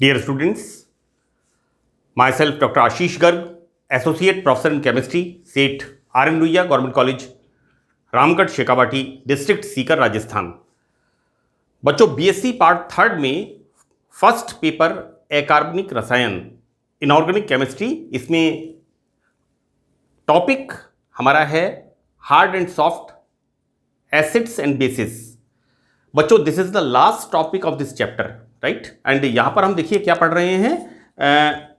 Dear students, myself Dr. Ashish Garg, Associate Professor in Chemistry, SET R.N. Luiya Government College, Ramgarh Shekhawati, district Sikar, Rajasthan. बच्चों, BSc part third में first paper अकार्बनिक रसायन inorganic chemistry, इसमें topic हमारा है hard and soft acids and bases. बच्चों, this is the last topic of this chapter, right. And यहां पर हम देखिए क्या पढ़ रहे हैं।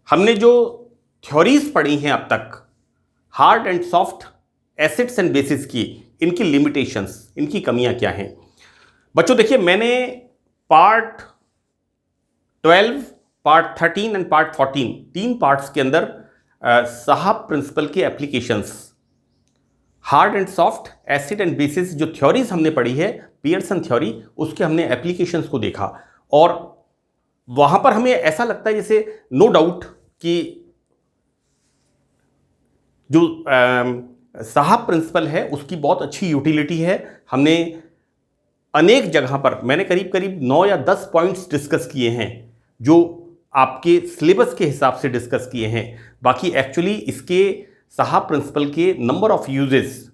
हमने जो थ्योरीज पढ़ी हैं अब तक hard and soft acids and basis की, इनकी लिमिटेशंस, इनकी कमियां क्या हैं। बच्चों देखिए, मैंने पार्ट 12, पार्ट 13 एंड पार्ट 14, तीन पार्ट्स के अंदर साहब प्रिंसिपल के applications, hard and soft acid and bases जो थ्योरीज हमने पढ़ी है, पियर्सन थ्योरी, उसके हमने एप्लीकेशंस को देखा। और वहां पर हमें ऐसा लगता है जैसे नो डाउट कि जो साहब प्रिंसिपल है उसकी बहुत अच्छी यूटिलिटी है। हमने अनेक जगह पर, मैंने करीब करीब 9 या 10 पॉइंट्स डिस्कस किए हैं जो आपके सिलेबस के हिसाब से डिस्कस किए हैं। बाकी एक्चुअली इसके साहब प्रिंसिपल के number of uses,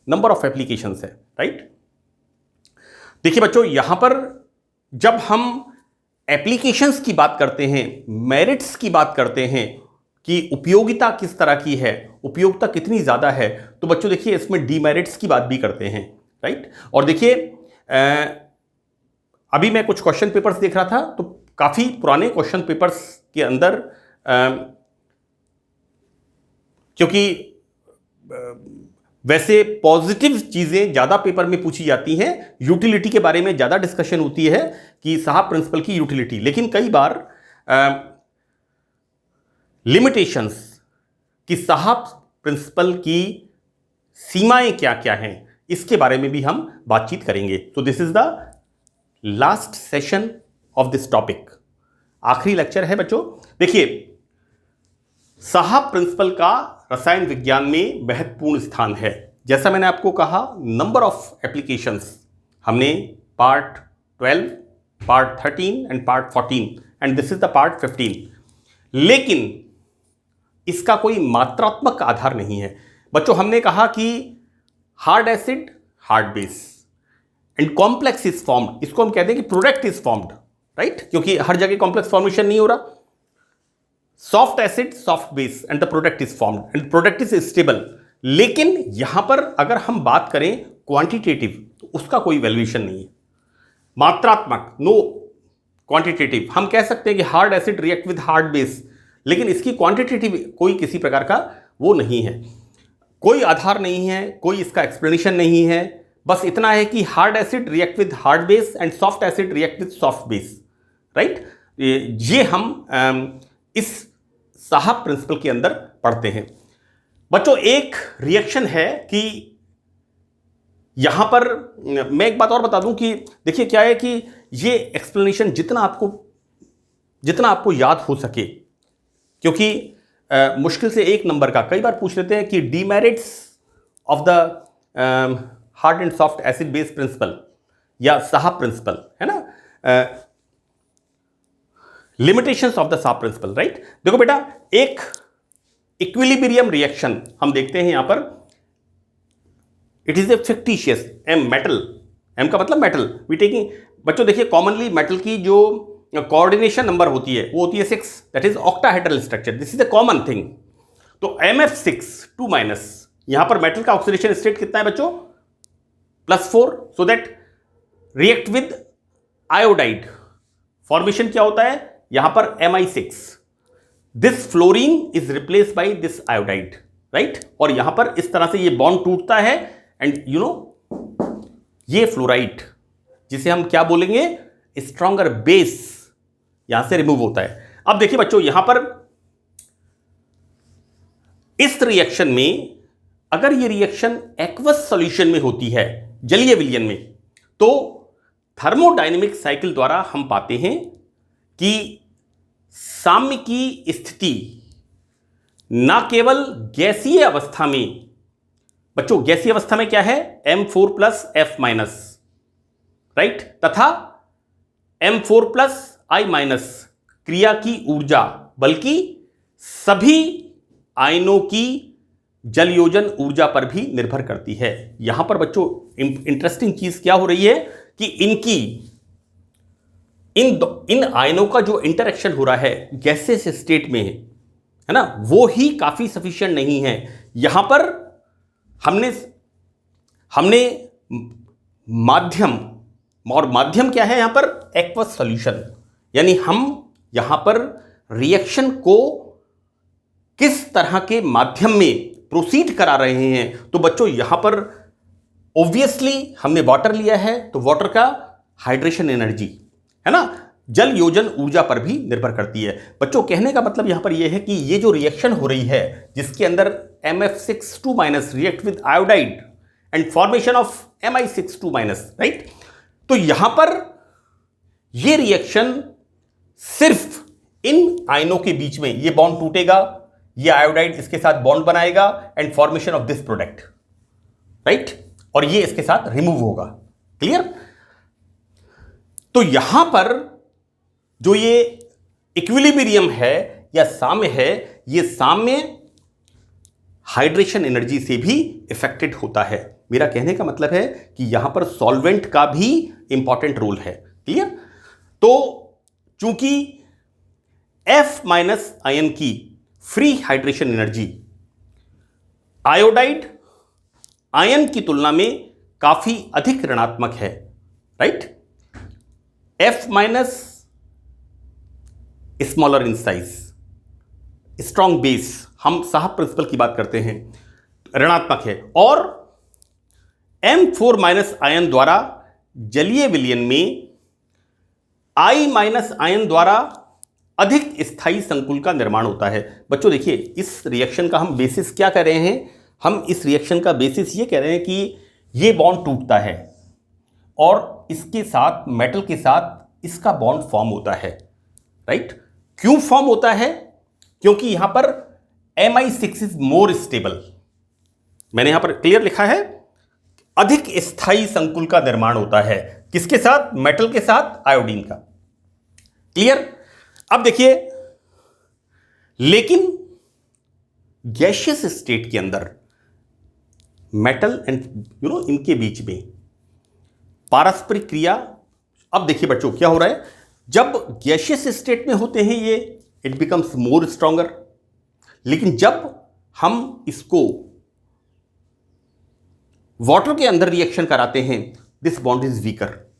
number of applications है, राइट। देखिए बच्चों, यहां पर जब हम एप्लीकेशंस की बात करते हैं, मेरिट्स की बात करते हैं कि उपयोगिता किस तरह की है, उपयोगिता कितनी ज़्यादा है, तो बच्चों देखिए इसमें डीमेरिट्स की बात भी करते हैं, राइट। और देखिए अभी मैं कुछ क्वेश्चन पेपर्स देख रहा था, तो काफ़ी पुराने क्वेश्चन पेपर्स के अंदर क्योंकि वैसे पॉजिटिव चीज़ें ज़्यादा पेपर में पूछी जाती हैं, यूटिलिटी के बारे में ज़्यादा डिस्कशन होती है कि साहब प्रिंसिपल की यूटिलिटी, लेकिन कई बार लिमिटेशंस कि साहब प्रिंसिपल की सीमाएं क्या क्या हैं, इसके बारे में भी हम बातचीत करेंगे। तो this is the last session of this topic, आखिरी लेक्चर है बच्चों। देखिए, साहब प्रिंसिपल का रसायन विज्ञान में महत्वपूर्ण स्थान है। जैसा मैंने आपको कहा, नंबर ऑफ एप्लीकेशंस हमने part 12, part 13 and part 14 and this is the part 15, लेकिन इसका कोई मात्रात्मक आधार नहीं है। बच्चों, हमने कहा कि hard acid, hard base and complex is formed, इसको हम कहते हैं कि प्रोडक्ट इज फॉर्म्ड, राइट, क्योंकि हर जगह कॉम्प्लेक्स फॉर्मेशन नहीं हो रहा। Soft acid, soft base and the product is formed and product is stable. लेकिन यहां पर अगर हम बात करें क्वांटिटेटिव, तो उसका कोई वैल्यूएशन नहीं है, मात्रात्मक, नो क्वांटिटेटिव। हम कह सकते हैं कि hard acid react with hard base, लेकिन इसकी क्वांटिटेटिव कोई किसी प्रकार का वो नहीं है, कोई आधार नहीं है, कोई इसका एक्सप्लेनेशन नहीं है। बस इतना है कि hard acid react with hard base and soft acid react with soft base, right. ये हम इस साहब प्रिंसिपल के अंदर पढ़ते हैं। बच्चों, एक रिएक्शन है कि यहां पर मैं एक बात और बता दूं कि देखिए क्या है कि ये एक्सप्लेनेशन जितना आपको याद हो सके, क्योंकि मुश्किल से 1 नंबर का कई बार पूछ लेते हैं कि demerits of the hard and soft acid base principle या साहब प्रिंसिपल, है ना, लिमिटेशंस ऑफ द साहब प्रिंसिपल, राइट। देखो बेटा, एक इक्विलिब्रियम रिएक्शन हम देखते हैं यहां पर, it is a fictitious M metal, M का मतलब मेटल, वी टेकिंग। बच्चों देखिए, कॉमनली मेटल की जो कोऑर्डिनेशन नंबर होती है वो होती है 6, that is octahedral structure, this is a common thing. तो MF6 2-, यहां पर मेटल का ऑक्सीडेशन स्टेट कितना है बच्चों, +4, so that react with iodide, formation क्या होता है यहां पर Mi6, this fluorine is replace by this iodide, right. और यहां पर इस तरह से ये बॉन्ड टूटता है एंड यू नो ये फ्लोराइड, जिसे हम क्या बोलेंगे, स्ट्रॉन्गर बेस, यहां से रिमूव होता है। अब देखिए बच्चों, यहां पर इस रिएक्शन में अगर ये रिएक्शन एक्वस सॉल्यूशन में होती है, जलीय विलयन में, तो थर्मोडायनेमिक साइकिल द्वारा हम पाते हैं कि साम्य की स्थिति ना केवल गैसीय अवस्था में, बच्चों गैसीय अवस्था में क्या है, M4+F-, राइट, तथा M4+ I माइनस क्रिया की ऊर्जा बल्कि सभी आयनों की जलयोजन ऊर्जा पर भी निर्भर करती है। यहां पर बच्चों इंटरेस्टिंग चीज क्या हो रही है कि इन आयनों का जो इंटरेक्शन हो रहा है गैसेस स्टेट में है ना, वो ही काफी सफिशिएंट नहीं है। यहां पर हमने माध्यम, और माध्यम क्या है यहां पर, एक्वस सॉल्यूशन, यानी हम यहां पर रिएक्शन को किस तरह के माध्यम में प्रोसीड करा रहे हैं। तो बच्चों यहां पर ऑब्वियसली हमने वाटर लिया है, तो वाटर का हाइड्रेशन एनर्जी है ना, जल योजन ऊर्जा पर भी निर्भर करती है। बच्चों कहने का मतलब यहां पर यह है कि ये जो रिएक्शन हो रही है जिसके अंदर MF62- react with iodide and formation of Mi62-, right. तो यहां पर यह रिएक्शन सिर्फ इन आयनों के बीच में, ये बॉन्ड टूटेगा, ये आयोडाइड इसके साथ बॉन्ड बनाएगा and formation of this product, right, और ये इसके साथ रिमूव होगा। क्लियर। तो यहां पर जो ये इक्विलिब्रियम है या साम्य है, ये साम्य हाइड्रेशन एनर्जी से भी इफेक्टेड होता है। मेरा कहने का मतलब है कि यहां पर सॉल्वेंट का भी इंपॉर्टेंट रोल है। क्लियर। तो चूंकि F- आयन की free hydration energy iodide ion की तुलना में काफी अधिक ऋणात्मक है, right. F- smaller in size, strong base, हम साहब प्रिंसिपल की बात करते हैं, ऋणात्मक है। और M4- आयन द्वारा जलीय विलयन में I- आयन द्वारा अधिक स्थायी संकुल का निर्माण होता है। बच्चों देखिए, इस रिएक्शन का हम बेसिस क्या कह रहे हैं, हम इस रिएक्शन का बेसिस ये कह रहे हैं कि ये बॉन्ड टूटता है और इसके साथ, मेटल के साथ इसका बॉन्ड फॉर्म होता है, राइट। क्यों फॉर्म होता है? क्योंकि यहां पर Mi6 इज मोर स्टेबल। मैंने यहां पर क्लियर लिखा है, अधिक स्थायी संकुल का निर्माण होता है। किसके साथ? मेटल के साथ आयोडीन का। क्लियर। अब देखिए, लेकिन गैशियस स्टेट के अंदर मेटल एंड इनके बीच में पारस्परिक क्रिया, अब देखिए बच्चों क्या हो रहा है, जब गैशियस स्टेट में होते हैं ये, इट बिकम्स मोर स्ट्रॉन्गर, लेकिन जब हम इसको वाटर के अंदर रिएक्शन कराते हैं, दिस बॉन्ड इज वीकर।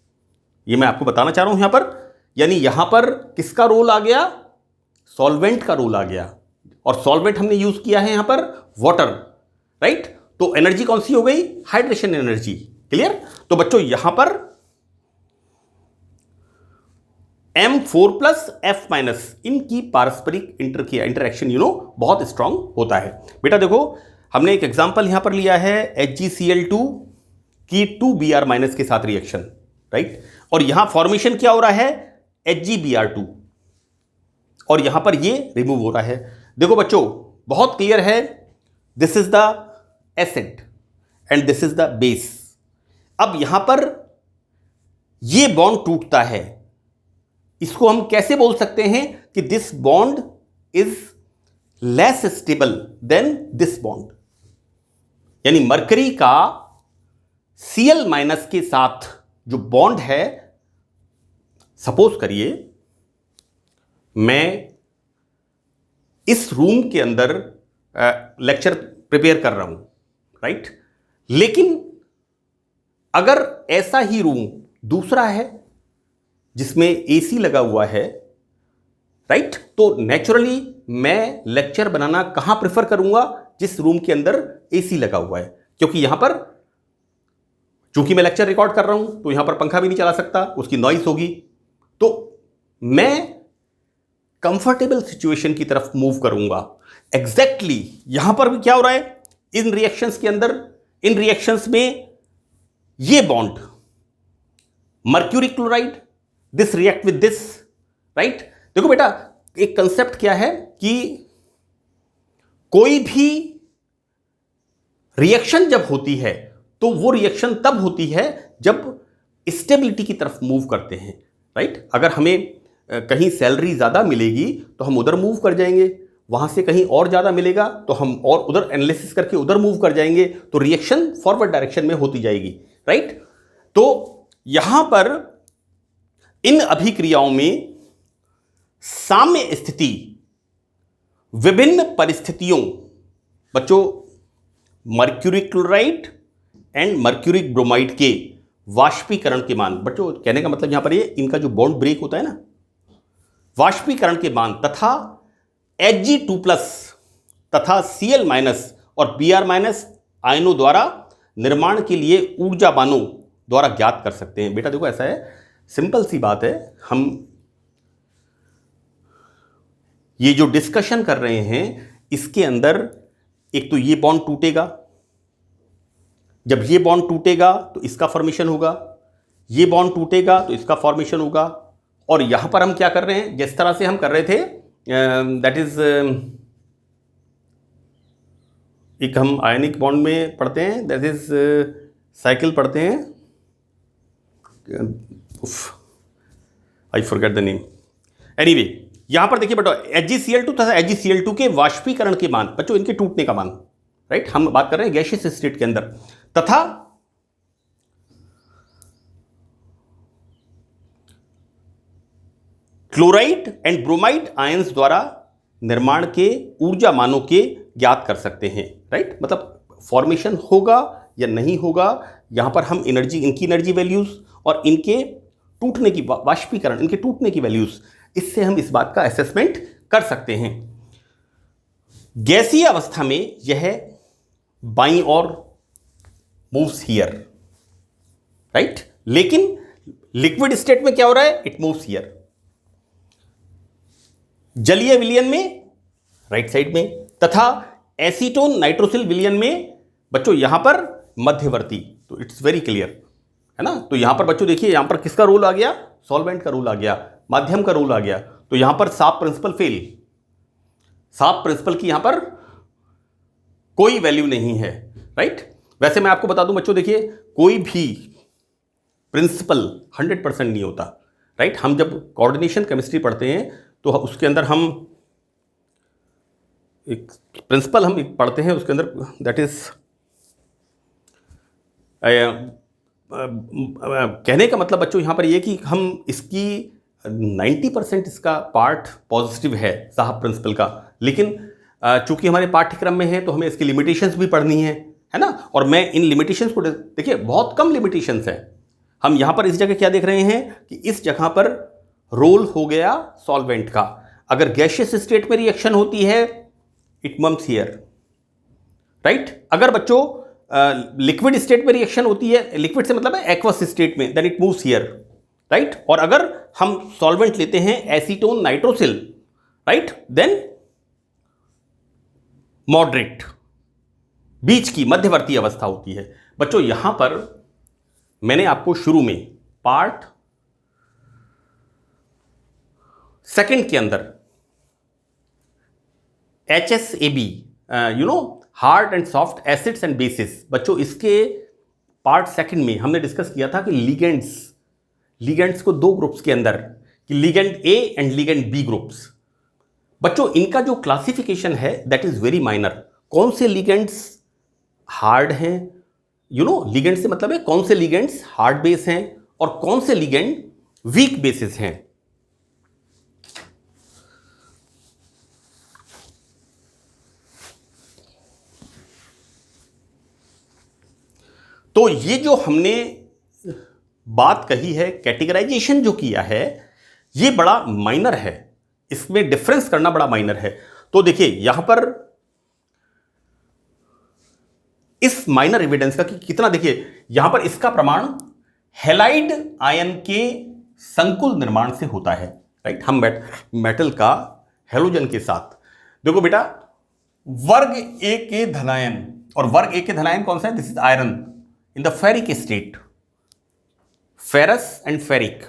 ये मैं आपको बताना चाह रहा हूं यहां पर, यानी यहां पर किसका रोल आ गया? सॉल्वेंट का रोल आ गया, और सॉल्वेंट हमने यूज किया है यहां पर वाटर, राइट। तो एनर्जी कौन सी हो गई? Hydration energy. क्लियर। तो बच्चों यहां पर M4+ F- इनकी पारस्परिक इंटरेक्शन बहुत स्ट्रांग होता है। बेटा देखो, हमने एक एग्जांपल यहां पर लिया है HgCl2 की 2Br- के साथ रिएक्शन, राइट। और यहां फॉर्मेशन क्या हो रहा है? HgBr2, और यहां पर ये रिमूव हो रहा है। देखो बच्चों, बहुत क्लियर है, this is the acid and this is the base. अब यहां पर ये बॉन्ड टूटता है, इसको हम कैसे बोल सकते हैं कि this bond is less stable then this bond, यानी मरकरी का Cl- के साथ जो बॉन्ड है, सपोज करिए मैं इस रूम के अंदर लेक्चर प्रिपेयर कर रहा हूं, राइट, लेकिन अगर ऐसा ही रूम दूसरा है जिसमें एसी लगा हुआ है, राइट, तो नेचुरली मैं लेक्चर बनाना कहां प्रेफर करूंगा? जिस रूम के अंदर एसी लगा हुआ है, क्योंकि यहां पर चूंकि मैं लेक्चर रिकॉर्ड कर रहा हूं तो यहां पर पंखा भी नहीं चला सकता, उसकी नॉइस होगी, तो मैं कंफर्टेबल सिचुएशन की तरफ मूव करूंगा। एग्जैक्टली यहां पर भी क्या हो रहा है इन रिएक्शंस के अंदर? इन रिएक्शंस में ये bond mercury chloride, this react with this, right. देखो बेटा, एक कंसेप्ट क्या है कि कोई भी रिएक्शन जब होती है तो वो रिएक्शन तब होती है जब स्टेबिलिटी की तरफ मूव करते हैं, राइट। अगर हमें कहीं सैलरी ज़्यादा मिलेगी तो हम उधर मूव कर जाएंगे, वहाँ से कहीं और ज़्यादा मिलेगा तो हम और उधर एनालिसिस करके उधर मूव कर जाएंगे, तो रिएक्शन फॉरवर्ड डायरेक्शन में होती जाएगी, राइट। तो यहाँ पर इन अभिक्रियाओं में साम्य स्थिति विभिन्न परिस्थितियों, बच्चों mercury chloride and mercury bromide के वाष्पीकरण के मान, बच्चों कहने का मतलब यहां पर ये इनका जो बॉन्ड ब्रेक होता है ना, वाष्पीकरण के मान तथा Hg2+ तथा Cl- और Br- आयनों द्वारा निर्माण के लिए ऊर्जा बानों द्वारा ज्ञात कर सकते हैं। बेटा देखो ऐसा है, सिंपल सी बात है, हम ये जो डिस्कशन कर रहे हैं इसके अंदर एक तो ये बॉन्ड टूटेगा, जब ये बॉन्ड टूटेगा तो इसका फॉर्मेशन होगा, ये बॉन्ड टूटेगा तो इसका फॉर्मेशन होगा, और यहां पर हम क्या कर रहे हैं, जिस तरह से हम कर रहे थे दैट इज एक हम आयनिक बॉन्ड में पढ़ते हैं, दैट इज साइकिल पढ़ते हैं, I forget the name, anyway यहां पर देखिए बेटा HgCl2 तथा HgCl2 के वाष्पीकरण के मान, बच्चों इनके टूटने का मान, राइट, हम बात कर रहे हैं गैसियस स्टेट के अंदर, तथा क्लोराइड एंड ब्रोमाइड आयंस द्वारा निर्माण के ऊर्जा मानों के ज्ञात कर सकते हैं, राइट। मतलब फॉर्मेशन होगा या नहीं होगा, यहां पर हम एनर्जी, इनकी एनर्जी वैल्यूज और इनके टूटने की वाष्पीकरण, इनके टूटने की वैल्यूज, इससे हम इस बात का असेसमेंट कर सकते हैं। गैसीय अवस्था में यह बाईं ओर मूव्स हियर, राइट, लेकिन लिक्विड स्टेट में क्या हो रहा है, इट मूव्स हियर। जलीय विलयन में राइट साइड में, तथा एसीटोन नाइट्रोसिल विलयन में बच्चों यहां पर मध्यवर्ती, तो इट्स वेरी क्लियर है ना। तो यहां पर बच्चों देखिए, यहां पर किसका रोल आ गया, सॉल्वेंट का रूल आ गया, माध्यम का रूल आ गया, तो यहां पर साफ प्रिंसिपल फेल, साफ प्रिंसिपल की यहां पर कोई वैल्यू नहीं है, राइट। वैसे मैं आपको बता दूं बच्चों, देखिए कोई भी प्रिंसिपल 100% नहीं होता, राइट। हम जब कोऑर्डिनेशन केमिस्ट्री पढ़ते हैं तो उसके अंदर हम एक प्रिंसिपल हम पढ़ते हैं, उसके अंदर दैट इज कहने का मतलब बच्चों यहां पर यह कि हम इसकी 90% इसका पार्ट पॉजिटिव है साहब प्रिंसिपल का, लेकिन चूंकि हमारे पाठ्यक्रम में है तो हमें इसकी लिमिटेशंस भी पढ़नी है ना। और मैं इन लिमिटेशंस को देखिए, बहुत कम लिमिटेशंस है। हम यहां पर इस जगह क्या देख रहे हैं कि इस जगह पर रोल हो गया सॉल्वेंट का, अगर गैसियस स्टेट में रिएक्शन होती है इट मूव्स हियर, राइट। अगर बच्चों लिक्विड स्टेट में रिएक्शन होती है, लिक्विड से मतलब है एक्वस स्टेट में, then it moves here, right. और अगर हम सॉल्वेंट लेते हैं acetone nitrosyl, right, then moderate, बीच की मध्यवर्ती अवस्था होती है। बच्चों यहां पर मैंने आपको शुरू में पार्ट सेकंड के अंदर HSAB, hard and soft acids and bases, बच्चों इसके पार्ट सेकंड में हमने डिस्कस किया था कि लिगेंड्स को दो ग्रुप्स के अंदर, कि ligand A and ligand B groups. बच्चों इनका जो क्लासिफिकेशन है दैट इज वेरी माइनर। कौन से लिगेंड्स हार्ड हैं, लिगेंड से मतलब है कौन से लिगेंड्स हार्ड बेस हैं और कौन से लिगेंड वीक बेसिस हैं। तो ये जो हमने बात कही है, कैटेगराइजेशन जो किया है, ये बड़ा माइनर है, इसमें डिफरेंस करना बड़ा माइनर है। तो देखिए यहां पर इस माइनर एविडेंस का कि कितना, देखिए यहां पर इसका प्रमाण हैलाइड आयन के संकुल निर्माण से होता है, राइट। हम मेटल का हेलोजन के साथ, देखो बेटा वर्ग ए के धनायन, और वर्ग ए के धनायन कौन सा है, this is iron in the ferric state, ferrous and ferric,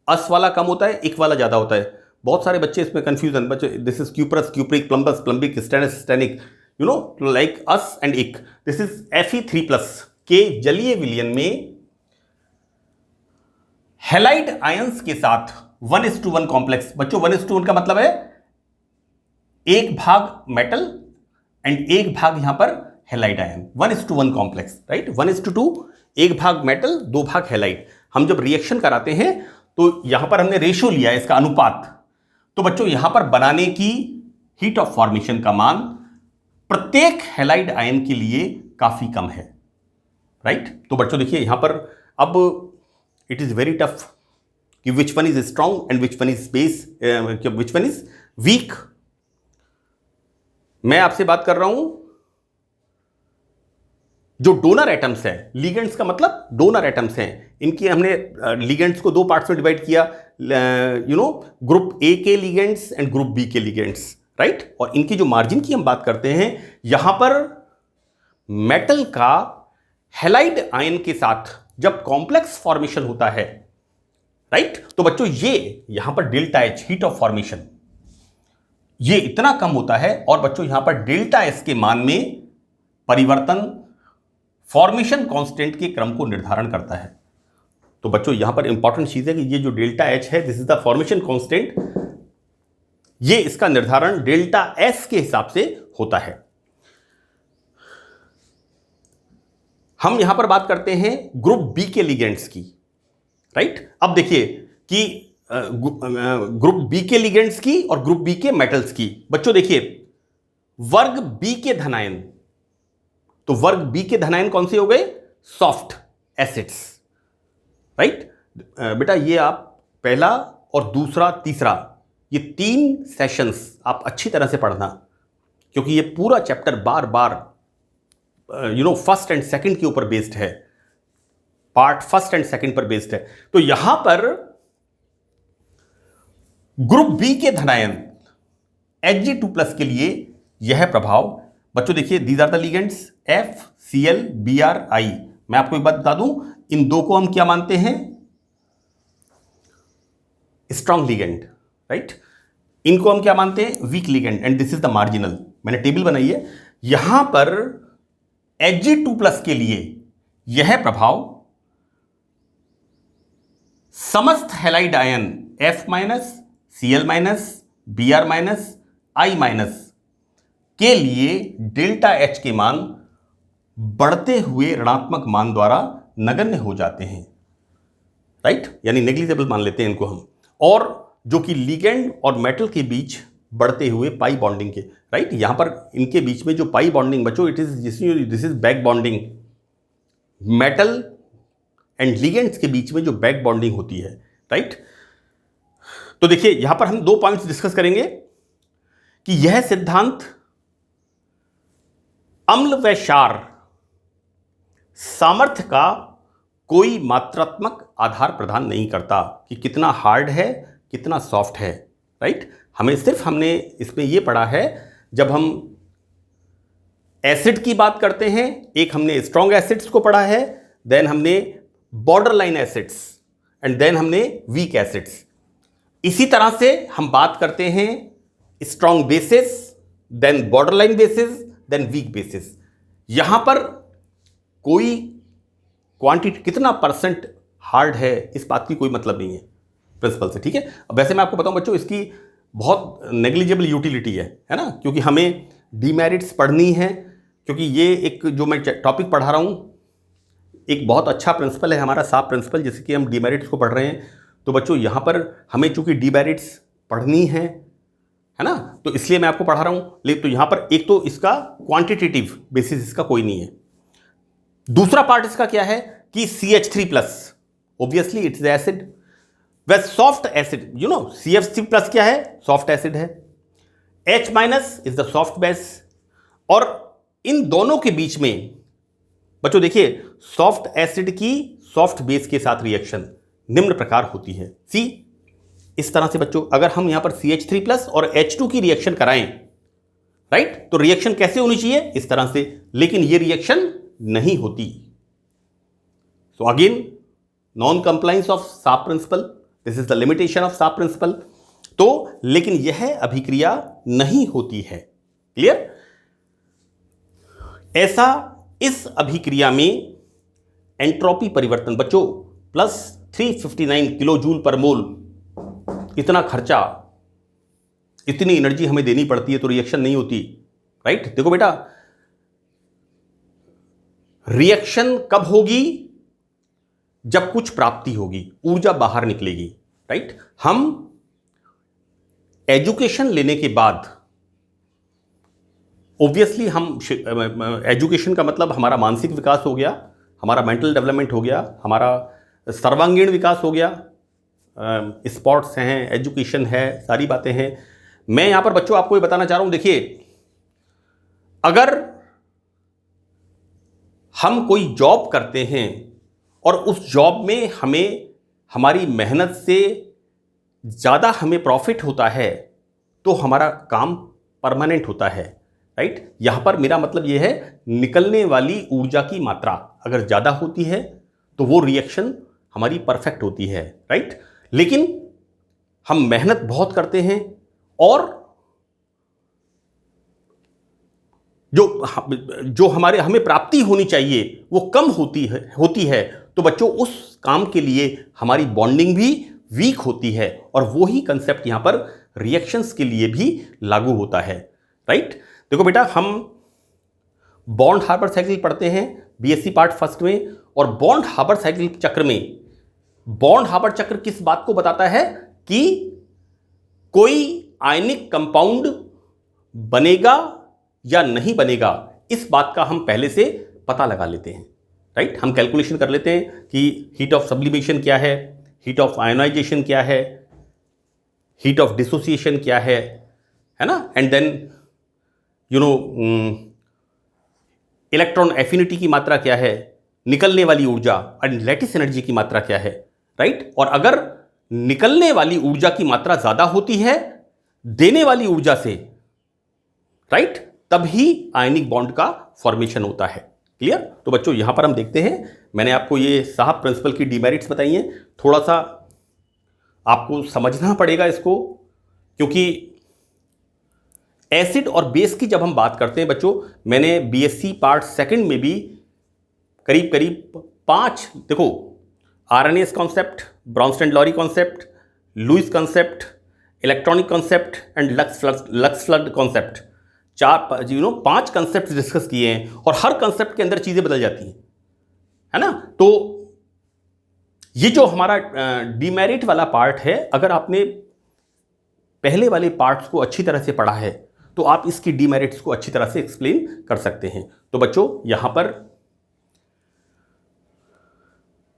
अस वाला कम होता है, इक वाला ज्यादा होता है। बहुत सारे बच्चे इसमें कंफ्यूजन, बच्चे this is cuprous, cupric, plumbous, plumbic, stannous, stannic, like ous and ic, this is Fe3+ के जलीय विलयन में हैलाइड आयंस के साथ 1:1 कॉम्प्लेक्स। बच्चों 1:1 का मतलब है 1 भाग मेटल एंड 1 भाग यहां पर हैलाइड आयन। 1:1 complex, right. 1:2, 1 भाग मेटल 2 भाग हैलाइड। हम जब रिएक्शन कराते हैं तो यहां पर हमने रेशो लिया है, इसका अनुपात। तो बच्चों यहां पर बनाने की हीट ऑफ फॉर्मेशन का मान प्रत्येक हैलाइड आयन के लिए काफी कम है, राइट। तो बच्चों देखिए यहां पर अब इट इज वेरी टफ कि which one is strong and which one is base, which one is weak. मैं आपसे बात कर रहा हूं जो डोनर एटम्स है, लिगेंड्स का मतलब डोनर एटम्स हैं, इनकी हमने लिगेंड्स को 2 पार्ट्स में डिवाइड किया, ग्रुप ए के लिगेंड्स एंड ग्रुप बी के लिगेंड्स, राइट। और इनकी जो मार्जिन की हम बात करते हैं, यहां पर मेटल का हैलाइड आयन के साथ जब कॉम्प्लेक्स फॉर्मेशन होता है, राइट, तो बच्चों ये यहां पर delta H heat of formation ये इतना कम होता है, और बच्चों यहां पर डेल्टा एस के मान में परिवर्तन फॉर्मेशन कांस्टेंट के क्रम को निर्धारण करता है। तो बच्चों यहां पर इंपॉर्टेंट चीज है कि ये जो डेल्टा एच है, this is the formation constant, ये इसका निर्धारण डेल्टा एस के हिसाब से होता है। हम यहां पर बात करते हैं ग्रुप बी के लिगेंड्स की, राइट। अब देखिए कि ग्रुप बी के लिगेंड्स की और ग्रुप बी के मेटल्स की। बच्चों देखिए वर्ग बी के धनायन, तो वर्ग बी के धनायन कौन से हो गए? Soft acids, right. बेटा ये आप पहला और दूसरा तीसरा ये 3 सेशंस आप अच्छी तरह से पढ़ना, क्योंकि ये पूरा chapter bar bar first and second के ऊपर बेस्ड है, पार्ट फर्स्ट एंड सेकंड पर बेस्ड है। तो यहां पर ग्रुप बी के धनायन Hg2+ के लिए यह प्रभाव, बच्चों देखिए these are the ligands FCl Br I। मैं आपको एक बात बता दूं, इन दो को हम क्या मानते हैं? Strong ligand, right. इनको हम क्या मानते हैं? Week ligand, and this is the marginal. मैंने टेबल बनाई है, यहां पर Hg2+ के लिए यह प्रभाव समस्त halide ion F-, Cl-, Br-, I- के लिए डेल्टा H के मान बढ़ते हुए ऋणात्मक मान द्वारा नगण्य हो जाते हैं, राइट, यानी नेग्लिजिबल मान लेते हैं इनको हम। और जो कि लिगेंड और मेटल के बीच बढ़ते हुए पाई बॉन्डिंग के, राइट, यहां पर इनके बीच में जो पाई बॉन्डिंग, बच्चों it is this is back bonding, metal and ligands के बीच में जो बैक बॉन्डिंग होती है, राइट। तो देखिए यहां पर हम 2 पॉइंट्स डिस्कस करेंगे कि यह सिद्धांत अम्ल व क्षार सामर्थ्य का कोई मात्रात्मक आधार प्रदान नहीं करता कि कितना हार्ड है कितना सॉफ्ट है, राइट। हमने इसमें यह पढ़ा है, जब हम एसिड की बात करते हैं, एक हमने स्ट्रॉन्ग एसिड्स को पढ़ा है, देन हमने border line acids, and then हमने वीक एसिड्स। इसी तरह से हम बात करते हैं strong bases, then border line bases, then weak bases. यहां पर कोई क्वांटिटी कितना % हार्ड है इस बात की कोई मतलब नहीं है प्रिंसिपल से, ठीक है। अब वैसे मैं आपको बताऊं बच्चों, इसकी बहुत नेग्लिजिबल यूटिलिटी है ना, क्योंकि हमें डीमेरिट्स पढ़नी है, क्योंकि ये एक जो मैं टॉपिक पढ़ा रहा हूं एक बहुत अच्छा प्रिंसिपल है हमारा, साफ प्रिंसिपल, जैसे कि हम डीमेरिट्स को पढ़ रहे हैं। तो बच्चों यहां पर हमें चूंकि डीमेरिट्स पढ़नी है ना, तो इसलिए मैं आपको पढ़ा रहा हूं। लेकिन तो यहां पर एक तो इसका क्वांटिटेटिव बेसिस इसका कोई नहीं है। दूसरा पार्ट इसका क्या है कि CH3+, ऑब्वियसली इट्स एसिड, वह सॉफ्ट एसिड, CH3+ क्या है? सॉफ्ट एसिड है। H- is the soft base, और इन दोनों के बीच में बच्चों देखिए सॉफ्ट एसिड की सॉफ्ट बेस के साथ रिएक्शन निम्न प्रकार होती है। सी इस तरह से बच्चों, अगर हम यहां पर CH3+ और H2 की रिएक्शन कराएं, राइट, तो रिएक्शन कैसे होनी चाहिए? इस तरह से, लेकिन ये रिएक्शन नहीं होती। So again non compliance of साफ principle, this is the limitation of साफ प्रिंसिपल। तो लेकिन यह अभिक्रिया नहीं होती है, क्लियर। ऐसा इस अभिक्रिया में एंट्रोपी परिवर्तन बच्चों +359 किलो जूल पर मोल इतना खर्चा, इतनी एनर्जी हमें देनी पड़ती है तो रिएक्शन नहीं होती, राइट? देखो बेटा, रिएक्शन कब होगी? जब कुछ प्राप्ति होगी, ऊर्जा बाहर निकलेगी, राइट? हम एजुकेशन लेने के बाद ऑब्वियसली हम एजुकेशन का मतलब हमारा मानसिक विकास हो गया, हमारा मेंटल डेवलपमेंट हो गया, हमारा सर्वांगीण विकास हो गया, स्पोर्ट्स हैं, एजुकेशन है, सारी बातें हैं। मैं यहां पर बच्चों आपको ये बताना चाह रहा हूं, देखिए, अगर हम कोई जॉब करते हैं और उस जॉब में हमें हमारी मेहनत से ज़्यादा हमें प्रॉफिट होता है तो हमारा काम परमानेंट होता है, राइट? यहां पर मेरा मतलब यह है, निकलने वाली ऊर्जा की मात्रा अगर ज़्यादा होती है तो वो रिएक्शन हमारी परफेक्ट होती है, राइट? लेकिन हम मेहनत बहुत करते हैं और जो हमें प्राप्ति होनी चाहिए वो कम होती है तो बच्चों उस काम के लिए हमारी बॉन्डिंग भी वीक होती है, और वो ही कंसेप्ट यहां पर रिएक्शंस के लिए भी लागू होता है, राइट? देखो बेटा, हम बॉन्ड हार्बर साइकिल पढ़ते हैं बीएससी पार्ट फर्स्ट में, और बॉन्ड हार्बर साइकिल चक्र में बॉन्ड हार्बर चक्र किस बात को बताता है कि कोई आयनिक कंपाउंड बनेगा या नहीं बनेगा, इस बात का हम पहले से पता लगा लेते हैं, राइट? हम कैलकुलेशन कर लेते हैं कि हीट ऑफ सब्लिमेशन क्या है, हीट ऑफ आयोनाइजेशन क्या है, हीट ऑफ डिसोसिएशन क्या है ना? एंड देन इलेक्ट्रॉन एफिनिटी की मात्रा क्या है, निकलने वाली ऊर्जा एंड लैटिस एनर्जी की मात्रा क्या है, राइट? और अगर निकलने वाली ऊर्जा की मात्रा ज्यादा होती है देने वाली ऊर्जा से, राइट, तब ही आयनिक बॉन्ड का फॉर्मेशन होता है। क्लियर? तो बच्चों यहां पर हम देखते हैं, मैंने आपको ये साहब प्रिंसिपल की डिमेरिट्स बताई हैं, थोड़ा सा आपको समझना पड़ेगा इसको, क्योंकि एसिड और बेस की जब हम बात करते हैं बच्चों, मैंने बीएससी पार्ट सेकंड में भी करीब करीब 5, देखो, Arrhenius concept, Bronsted Lowry concept, Lewis concept, electronic concept and Lux Flood concept, 5 concept discuss किए हैं, और हर कॉन्सेप्ट के अंदर चीजें बदल जाती हैं, है ना? तो ये जो हमारा डीमेरिट वाला पार्ट है, अगर आपने पहले वाले पार्ट्स को अच्छी तरह से पढ़ा है तो आप इसकी डीमेरिट्स को अच्छी तरह से एक्सप्लेन कर सकते हैं। तो बच्चों यहां पर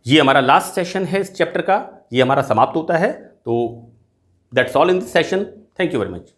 ये हमारा लास्ट सेशन है इस चैप्टर का, ये हमारा समाप्त होता है। तो that's all in this session. Thank you very much.